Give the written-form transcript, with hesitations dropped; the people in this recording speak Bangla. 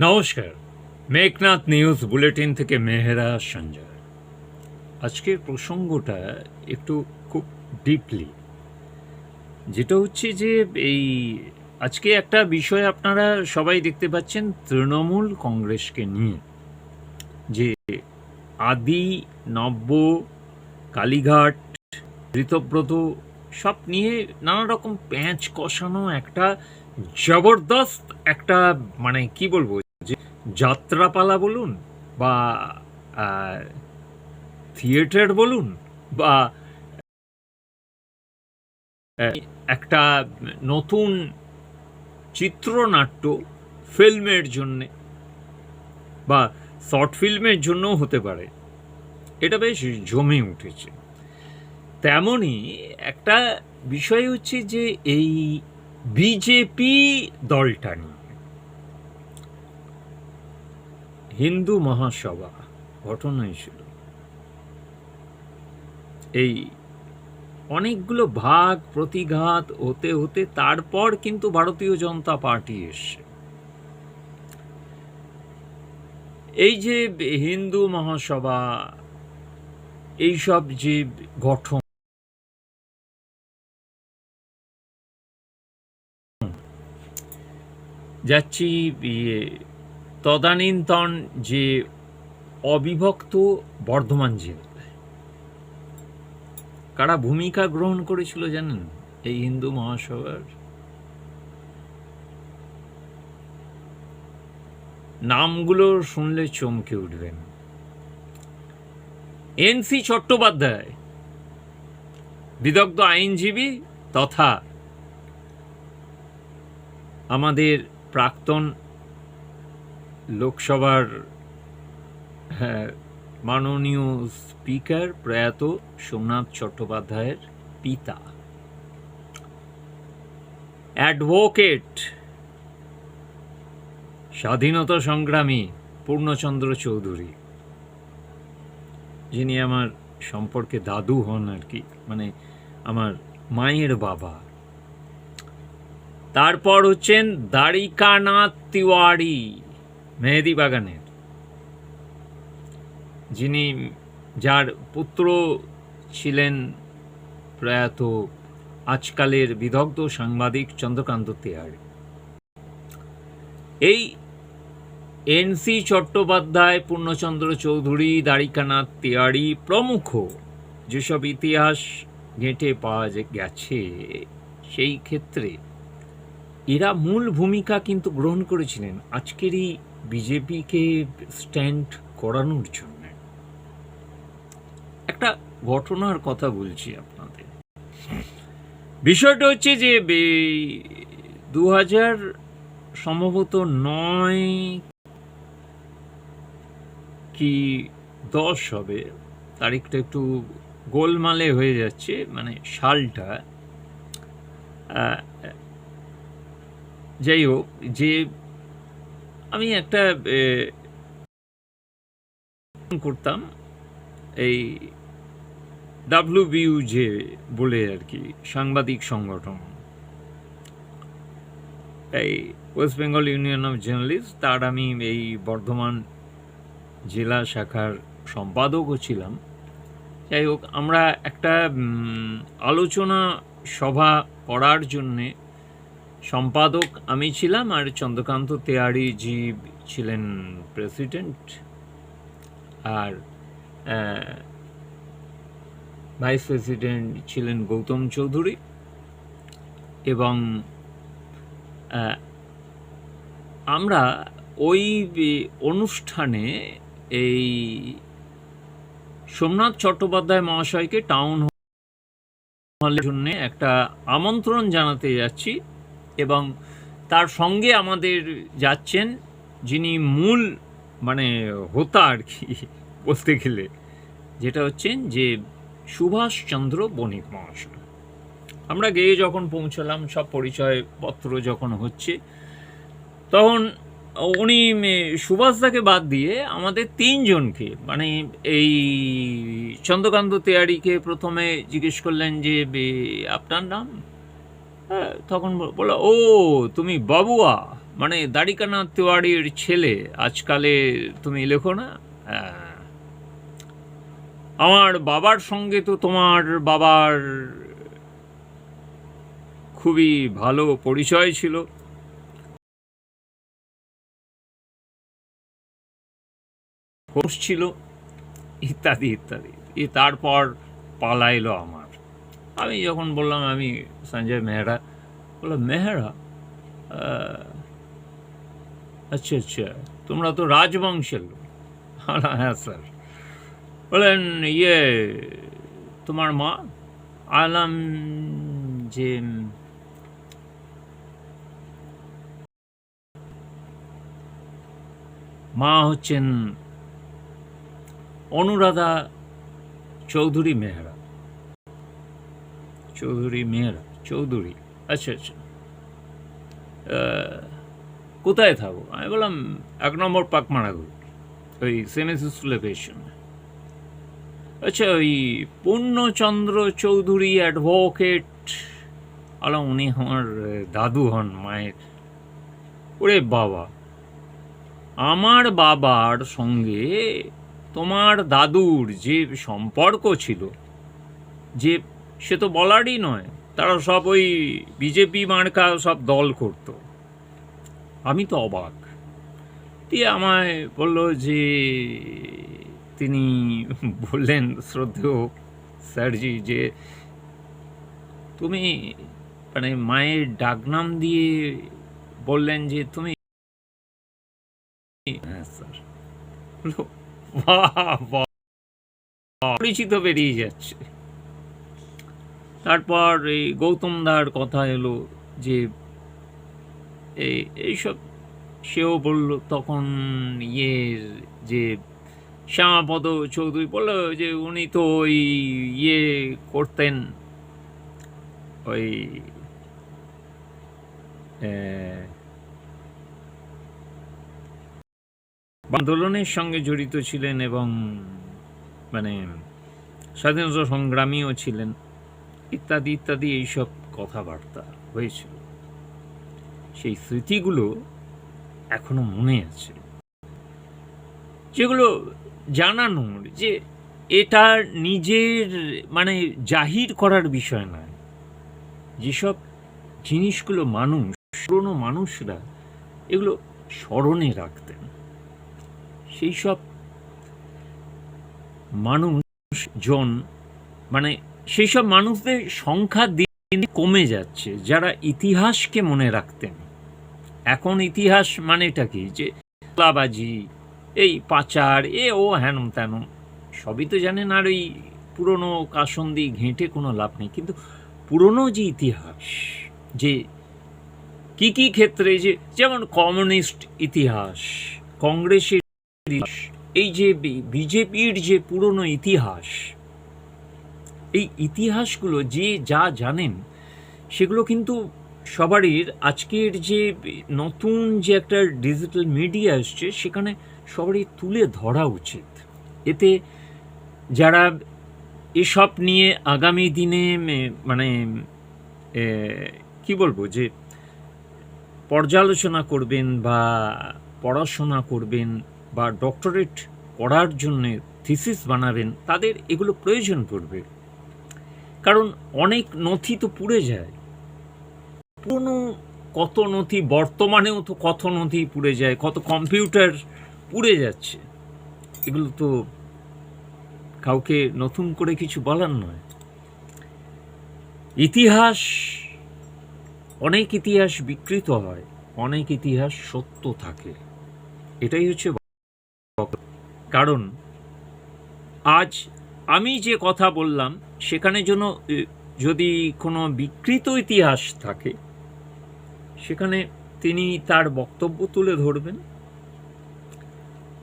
নমস্কার, মেঘনাথ নিউজ বুলেটিন থেকে মেহেরা সঞ্জয়। আজকের প্রসঙ্গটা একটু খুব ডিপলি, যেটা হচ্ছে যে এই আজকে একটা বিষয় আপনারা সবাই দেখতে পাচ্ছেন তৃণমূল কংগ্রেসকে নিয়ে, যে আদি, নব্য, কালীঘাট, ঋতব্রত সব নিয়ে নানা রকম প্যাঁচ কষানো একটা জবরদস্ত একটা, মানে কি বলবো, যে যাত্রাপালা বলুন বা থিয়েটার বলুন বা একটা নতুন চিত্রনাট্য ফিল্মের জন্যে বা শর্ট ফিল্মের জন্যও হতে পারে, এটা বেশ জমে উঠেছে। তেমনই একটা বিষয় হচ্ছে যে এই বিজেপি দলটা নিয়ে হিন্দু মহাসভা গঠন হয়েছিল, এই অনেকগুলো ভাগ প্রতিঘাত হতে হতে তারপর কিন্তু ভারতীয় জনতা পার্টি এসছে। এই যে হিন্দু মহাসভা, এইসব যে গঠন, যাচ্ছি তদানীন্তন যে অবিভক্ত বর্ধমান জেলায় কারা ভূমিকা গ্রহণ করেছিল জানেন এই হিন্দু মহাসভার? নামগুলো শুনলে চমকে উঠবেন। এনসি চট্টোপাধ্যায়, বিদগ্ধ আইনজীবী তথা আমাদের প্রাক্তন লোকসভার মাননীয় স্পিকার প্রয়াত সোমনাথ চট্টোপাধ্যায়ের পিতা, অ্যাডভোকেট, স্বাধীনতা সংগ্রামী পূর্ণচন্দ্র চৌধুরী, যিনি আমার সম্পর্কে দাদু হন আর কি, মানে আমার মায়ের বাবা। তারপর হচ্ছেন দ্বারিকানাথ তিওয়ারি, মেহেদি বাগানের, যিনি, যার পুত্র ছিলেন প্রয়াত আজকালের বিদগ্ধ সাংবাদিক চন্দ্রকান্ত তেওয়ারি। এই এনসি চট্টোপাধ্যায়, পূর্ণচন্দ্র চৌধুরী, দ্বারিকানাথ তিওয়ারি প্রমুখ যেসব ইতিহাস ঘেঁটে পাওয়া গেছে, সেই ক্ষেত্রে এরা মূল ভূমিকা কিন্তু গ্রহণ করেছিলেন আজকের এই বিজেপিকে স্ট্যান্ড করানোর জন্য। একটা ঘটনার কথা বলছি আপনাদের। বিষয়টা হচ্ছে যে 2000 সম্ভবত 9 কি 10 হবে, তারিখটা একটু গোলমালে হয়ে যাচ্ছে, মানে সালটা। যাই হোক, যে আমি একটা করতাম এই WBU যে বলে আর কি সাংবাদিক সংগঠন, এই West Bengal union of journalist, তার আমি এই বর্ধমান জেলা শাখার সম্পাদকও ছিলাম। যাই হোক, আমরা একটা আলোচনা সভা করার জন্যে সম্পাদক আমি ছিলাম, আর চন্দ্রকান্ত তেওয়ারি জি ছিলেন প্রেসিডেন্ট, আর ভাইস প্রেসিডেন্ট ছিলেন গৌতম চৌধুরী। এবং আমরা ওই অনুষ্ঠানে এই সোমনাথ চট্টোপাধ্যায় মহাশয়কে টাউন হলের জন্য একটা আমন্ত্রণ জানাতে যাচ্ছি, এবং তার সঙ্গে আমাদের যাচ্ছেন যিনি মূল, মানে হোতা আর কি বলতে গেলে, যেটা হচ্ছেন যে সুভাষচন্দ্র বণিক মহাশয়। আমরা গিয়ে যখন পৌঁছলাম, সব পরিচয়পত্র যখন হচ্ছে, তখন উনি সুভাষদাকে বাদ দিয়ে আমাদের 3 জনকে, মানে এই চন্দ্রকান্ত তেওয়ারিকে প্রথমে জিজ্ঞেস করলেন যে আপনার নাম, তখন বললো, ও তুমি বাবুয়া, মানে দ্বারিকানাথ তিওয়ারির ছেলে, আজকালে তুমি লেখো না, আমার বাবার সঙ্গে তো তোমার বাবার খুবই ভালো পরিচয় ছিল, কোর্স ছিল, ইত্যাদি ইত্যাদি। তারপর পালাইলো আমার। আমি যখন বললাম আমি সঞ্জয় মেহরা, বললো মেহরা, আচ্ছা আচ্ছা, তোমরা তো রাজবংশের লোক। হ্যাঁ স্যার। বলেন তোমার মা? আলাম যে মা হচ্ছেন অনুরাধা চৌধুরী মেহরা। চৌধুরী, আচ্ছা আচ্ছা। কোথায় থাকো? আমি বললাম 1 নম্বর পাকমারাগুল, ওই সেনেস স্কুলের পেছনে। আচ্ছা, ওই পূর্ণচন্দ্র চৌধুরী অ্যাডভোকেট, আলাম উনি আমার দাদু হন মায়ের। ওরে বাবা, আমার বাবার সঙ্গে তোমার দাদুর যে সম্পর্ক ছিল, যে সে তো বলারই নয়। তারা সব ওই বিজেপি মার্কা সব দল করত। আমি তো অবাক। দিয়ে আমায় বললো যে, তিনি বললেন শ্রদ্ধেয় স্যারজি যে তুমি মানে মায়ের ডাকনাম দিয়ে বললেন যে তুমি। হ্যাঁ স্যার। পরিচিত বেরিয়ে যাচ্ছে। তারপর এই গৌতমদার কথা এলো যে এইসব, সেও বলল তখন যে শ্যামাপদ চৌধুরী বলল যে উনি তো ওই করতেন, ওই আন্দোলনের সঙ্গে জড়িত ছিলেন এবং মানে স্বাধীনতা সংগ্রামীও ছিলেন, ইত্যাদি ইত্যাদি এইসব কথাবার্তা হয়েছিল। সেই স্মৃতিগুলো এখনো মনে আছে, যেগুলো জানানোর যে এটা নিজের মানে জাহির করার বিষয় নয়। যেসব জিনিসগুলো পুরনো মানুষরা এগুলো স্মরণে রাখতেন, সেই সব মানুষজন মানে সেই সব মানুষদের সংখ্যা দিন কমে যাচ্ছে যারা ইতিহাসকে মনে রাখতেন। এখন ইতিহাস মানেটা কি? যে তোলাবাজি, এই পাচার, ও হেন তেন সবই তো জানেন, আর ওই পুরনো কাসন্দি ঘেঁটে কোনো লাভ নেই। কিন্তু পুরনো যে ইতিহাস, যে কি ক্ষেত্রে, যে যেমন কমিউনিস্ট ইতিহাস, কংগ্রেসের ইতিহাস, এই যে বিজেপির যে পুরনো ইতিহাস, এই ইতিহাসগুলো যে যা জানেন সেগুলো কিন্তু সবারই আজকের যে নতুন যে একটা ডিজিটাল মিডিয়া আসছে সেখানে সবারই তুলে ধরা উচিত। এতে যারা এসব নিয়ে আগামী দিনে মানে কি বলবো, যে পর্যালোচনা করবেন বা পড়াশোনা করবেন বা ডক্টরেট করার জন্যে থিসিস বানাবেন, তাদের এগুলো প্রয়োজন পড়বে। কারণ অনেক নথি তো পুড়ে যায়, পুরনো কত নথি, বর্তমানেও তো কত নথি পুড়ে যায়, কত কম্পিউটার পুড়ে যাচ্ছে। এগুলো তো কাউকে নতুন করে কিছু বলার নয়। ইতিহাস, অনেক ইতিহাস বিকৃত হয়, অনেক ইতিহাস সত্য থাকে। এটাই হচ্ছে কারণ আজ আমি যে কথা বললাম সেখানে যদি কোনো বিকৃত ইতিহাস থাকে, সেখানে তিনি তার বক্তব্য তুলে ধরবেন,